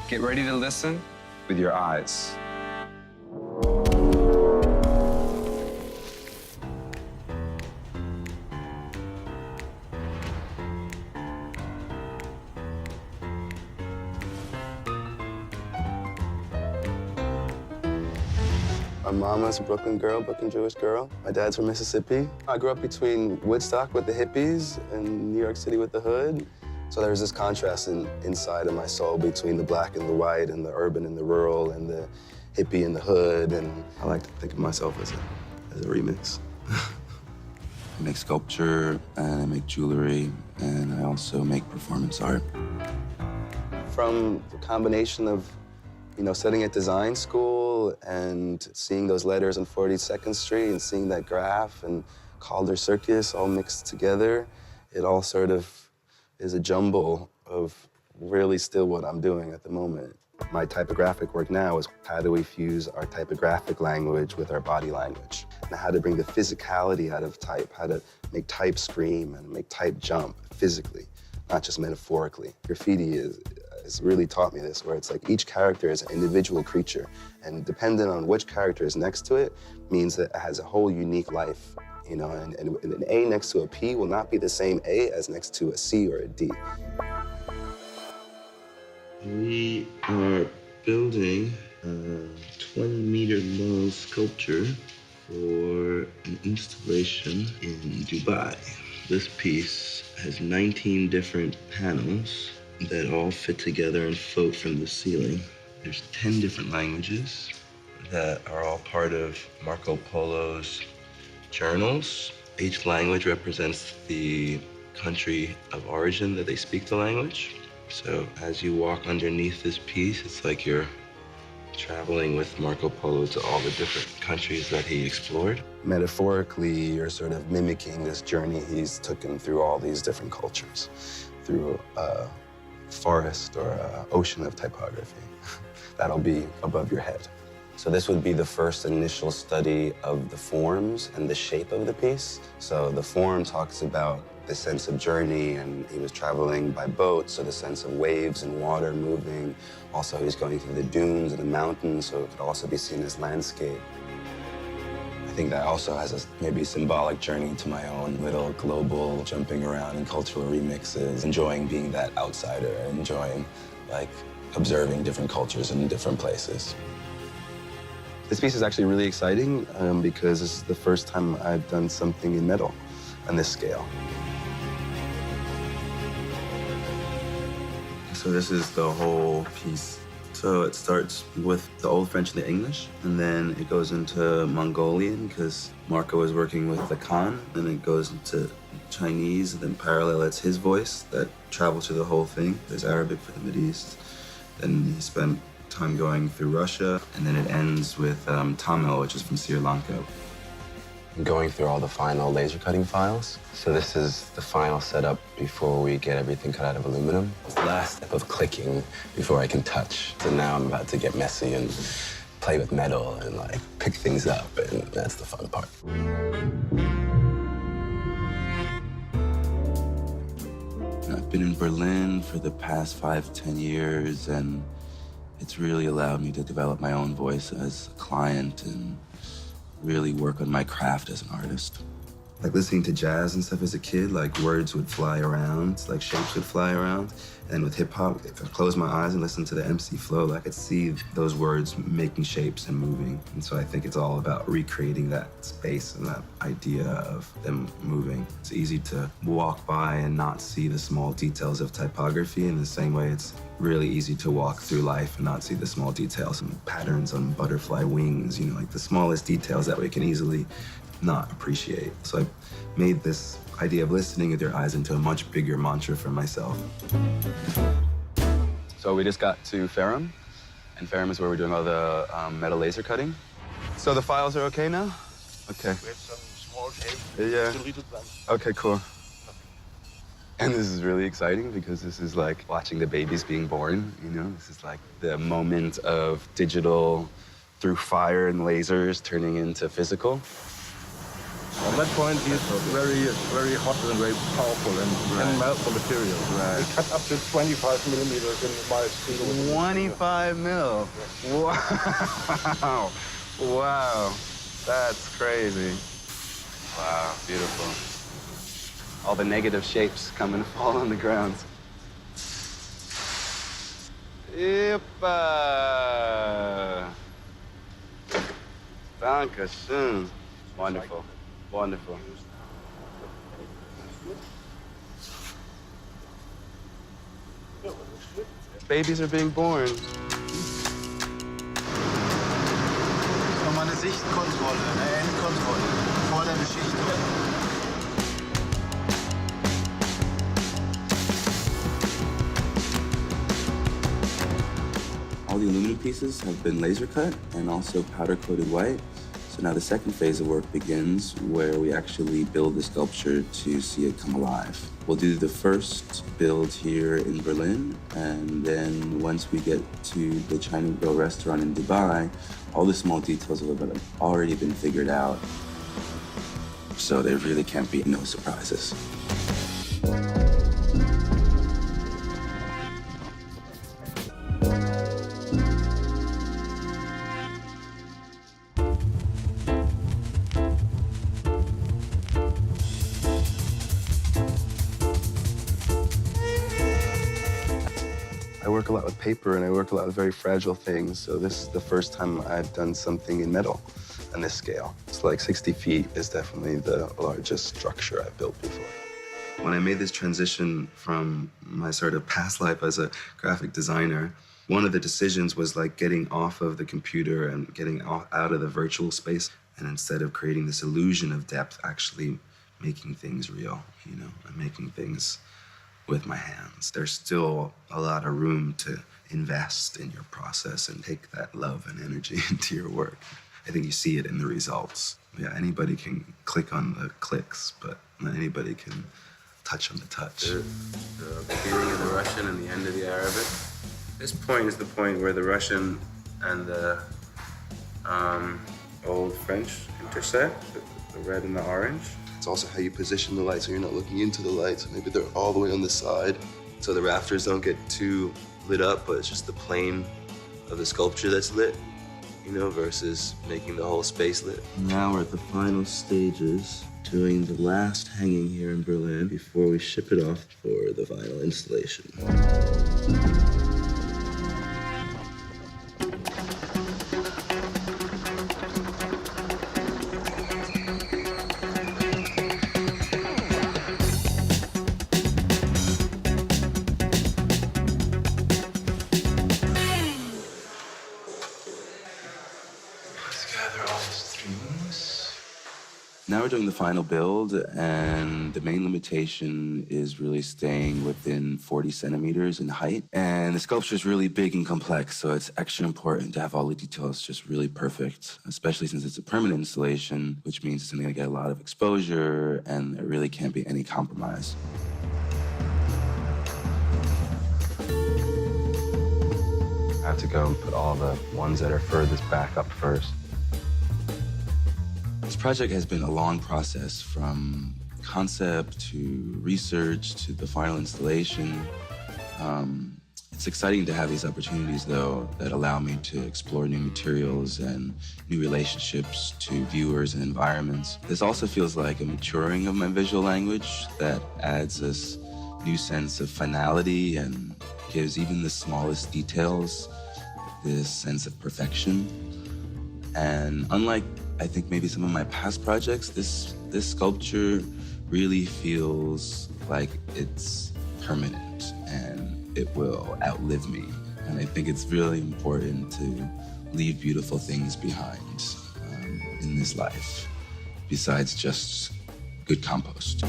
Get ready to listen with your eyes. My mama's a Brooklyn girl, Brooklyn Jewish girl. My dad's from Mississippi. I grew up between Woodstock with the hippies and New York City with the hood. So there was this contrast inside of my soul between the black and the white and the urban and the rural and the hippie and the hood. And I like to think of myself as a remix. I make sculpture and I make jewelry and I also make performance art. From the combination of studying at design school and seeing those letters on 42nd Street and seeing that graph and Calder Circus all mixed together, it all sort of is a jumble of really still what I'm doing at the moment. My typographic work now is how do we fuse our typographic language with our body language, and how to bring the physicality out of type, how to make type scream and make type jump physically, not just metaphorically. Graffiti has really taught me this, where it's like each character is an individual creature, and depending on which character is next to it means that it has a whole unique life, and an A next to a P will not be the same A as next to a C or a D. We are building a 20-meter long sculpture for an installation in Dubai. This piece has 19 different panels that all fit together and float from the ceiling. There's 10 different languages that are all part of Marco Polo's journals. Each language represents the country of origin that they speak the language. So as you walk underneath this piece, it's like you're traveling with Marco Polo to all the different countries that he explored. Metaphorically, you're sort of mimicking this journey he's taken through all these different cultures, through forest or ocean of typography. That'll be above your head. So this would be the first initial study of the forms and the shape of the piece. So the form talks about the sense of journey, and he was traveling by boat, so the sense of waves and water moving. Also, he's going through the dunes and the mountains, so it could also be seen as landscape. I think that also has a maybe symbolic journey to my own little global jumping around in cultural remixes, enjoying being that outsider, enjoying observing different cultures in different places. This piece is actually really exciting because this is the first time I've done something in metal on this scale. So this is the whole piece. So it starts with the Old French and the English, and then it goes into Mongolian because Marco is working with the Khan, and it goes into Chinese, and then parallel it's his voice that travels through the whole thing. There's Arabic for the Mideast. Then he spent time going through Russia, and then it ends with Tamil, which is from Sri Lanka. I'm going through all the final laser cutting files. So this is the final setup before we get everything cut out of aluminum. It's the last step of clicking before I can touch. So now I'm about to get messy and play with metal and pick things up, and that's the fun part. I've been in Berlin for the past 5-10 years, and it's really allowed me to develop my own voice as a client and really work on my craft as an artist. Listening to jazz and stuff as a kid, words would fly around, shapes would fly around. And with hip hop, if I close my eyes and listen to the MC flow, I could see those words making shapes and moving. And so I think it's all about recreating that space and that idea of them moving. It's easy to walk by and not see the small details of typography. In the same way, it's really easy to walk through life and not see the small details and patterns on butterfly wings, the smallest details that we can easily not appreciate. So I made this idea of listening with your eyes into a much bigger mantra for myself. So we just got to Ferrum, and Ferrum is where we're doing all the metal laser cutting. So the files are okay now? Okay. We have some small tape. Yeah. To read it well. Okay, cool. And this is really exciting because this is watching the babies being born, This is the moment of digital through fire and lasers turning into physical. On that point, he's very hot and very powerful and can melt the material. Right. He cut up to 25 millimeters in mild steel. 25 mil. Wow. Wow. That's crazy. Wow, beautiful. All the negative shapes come and fall on the ground. Epa! Dankeschön. Wonderful. Wonderful. Babies are being born. Nochmal eine Sichtkontrolle, eine Endkontrolle vor der Beschichtung. All the aluminum pieces have been laser cut and also powder coated white. So now the second phase of work begins where we actually build the sculpture to see it come alive. We'll do the first build here in Berlin, and then once we get to the Chinese Grill restaurant in Dubai, all the small details have already been figured out. So there really can't be no surprises. I work a lot with paper and I work a lot with very fragile things. So this is the first time I've done something in metal on this scale. It's like 60 feet is definitely the largest structure I've built before. When I made this transition from my sort of past life as a graphic designer, one of the decisions was like getting off of the computer and getting out of the virtual space. And instead of creating this illusion of depth, actually making things real, you know, and making things with my hands. There's still a lot of room to invest in your process and take that love and energy into your work. I think you see it in the results. Yeah, anybody can click on the clicks, but not anybody can touch on the touch. The beginning of the Russian and the end of the Arabic. This point is the point where the Russian and the Old French intersect, the red and the orange. It's also how you position the light so you're not looking into the light. So maybe they're all the way on the side so the rafters don't get too lit up, but it's just the plane of the sculpture that's lit, you know, versus making the whole space lit. Now we're at the final stages, doing the last hanging here in Berlin before we ship it off for the final installation. Now we're doing the final build, and the main limitation is really staying within 40 centimeters in height. And the sculpture is really big and complex, so it's extra important to have all the details just really perfect, especially since it's a permanent installation, which means it's going to get a lot of exposure, and there really can't be any compromise. I have to go and put all the ones that are furthest back up first. This project has been a long process, from concept to research to the final installation. It's exciting to have these opportunities, though, that allow me to explore new materials and new relationships to viewers and environments. This also feels like a maturing of my visual language that adds this new sense of finality and gives even the smallest details this sense of perfection. And unlike, I think, maybe some of my past projects, this sculpture really feels like it's permanent and it will outlive me. And I think it's really important to leave beautiful things behind in this life, besides just good compost.